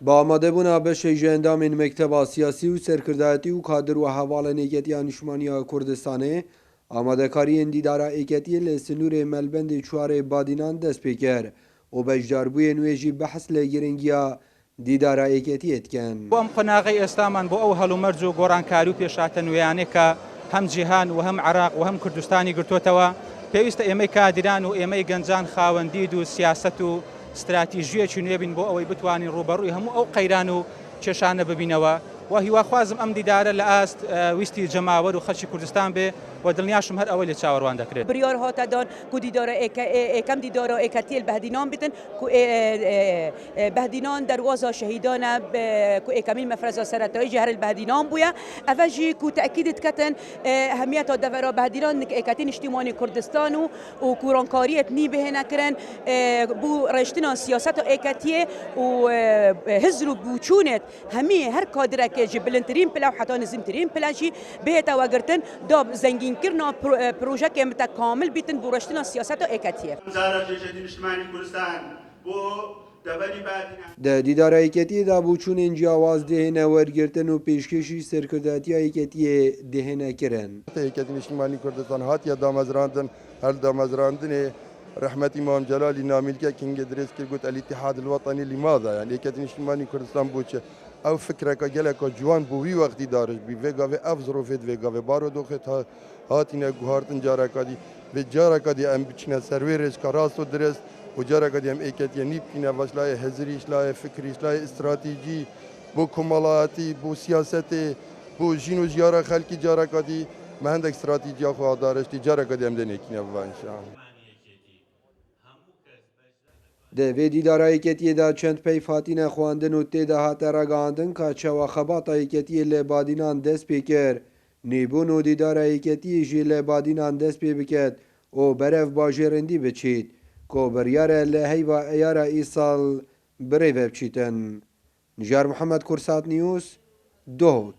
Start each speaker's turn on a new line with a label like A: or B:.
A: با آمادهبوونا بەشێک ji endamên mekteba siyasî û serkirdayetî û kadir û hevalên êketiya Niştmaniya Kurdistanê amadekariyên dîdara êketiyê li Sinûrê Melbendê çwarê Badînan dest pê kir û beşdarbûyên wê jî behs lê girîngiya dîdara êketiyê dikin.
B: بۆ ئەم قۆناغی ئێستامان بۆ ئەو هەڵومەرج و گۆڕانکاری و پێشاتە نوێیانەی کە هەم جیهان و هەم عێراق و هەم کوردستانی گرتووەتەوە پێویستە ئێمەی کادران و ئێمەی گەنجان خاوەندید و سیاست و استراتیژیەکی نوێ بین بۆ ئەوەی بتوانین ڕوبەڕووی هەموو ئەو قەیران و کێشانە ببینەوە و هیواخوازم ئەم دیدارە لە ئاست ویستی جەماوەر و خەڵکی کوردستان بێ و دڵنیاشم هەر ئەوەی لە چاوەڕوان دەکرێت.
C: بریار هاتدان کو دیدار کم دیدار ئێکەتیل بەهدینان بتن کو بەهدینان دەواازە شەهیدانە کو ئێکەمین مەفرەزە سەرەتایی جهر البەهدینان بووە ئەڤە ژی کو تەکید دکەتن هەمیەتە دەڤەرە بەهدینان ئێکەتی نیشتیمانی کوردستان و کورانکاریەت نی بهێنەکردن بۆ ڕێشتنا سیاسەتە ئێکەتیە و هزر و بوچوونێت هەمی هەر کادرێکێکی بلندترین پلە و حتا نزمترین پلەشی بهێتەوە گرتن دا زەنگینکردنا پرۆژەکێ متەکامل بیتن بۆ ڕێشتنا سیاسەتە ئێکەتیە.
A: Di dîdara êketiyê de bûçûnên ciyawaz dihêne wergirtin û pêşkêşî serkirdatiya êketiyê dihêne kirin.
D: Êketî Niştîmanî Kurdistan hatiye damezrandin her damezrandinê Rehmetî Mam Celalî namîlkekî dirêz kir got El-Îtihad el-Wetanî lîmaza yani Êketî Niştîmanî Kurdistan bû çi ew fikreka geleka ciwan bû wî wextî dariş bî vê gavê ev zirovê vê gavê barodoxê hatîne guhartin carekadî vê carekadî em biçîne ser wê rêzka rast û dirêst û carekadî em êketiye nî bikîne başlayê hezirî işlayê fikrî işlayê stratîjî bû komalayetî bû siyasetê bû jîn û jiyara xelkî carekadî me hindek stratîjiya xwe dariştî carekadî em dê nêkîne biva înşallah.
A: Di vê dîdara êketiyê de çend peyv hatîne xwandin û tê de hate ragihandin ka çawaxebata êketiyê lê Badînan dest pê kir. Nêbûn û dîdara êketiyê jî lê Badînan dest pê biket û berev bajêrindî biçît ku biryare li heyva êyara îsal birêve biçîtin. Nijar Mihemed Kursat News Duhok.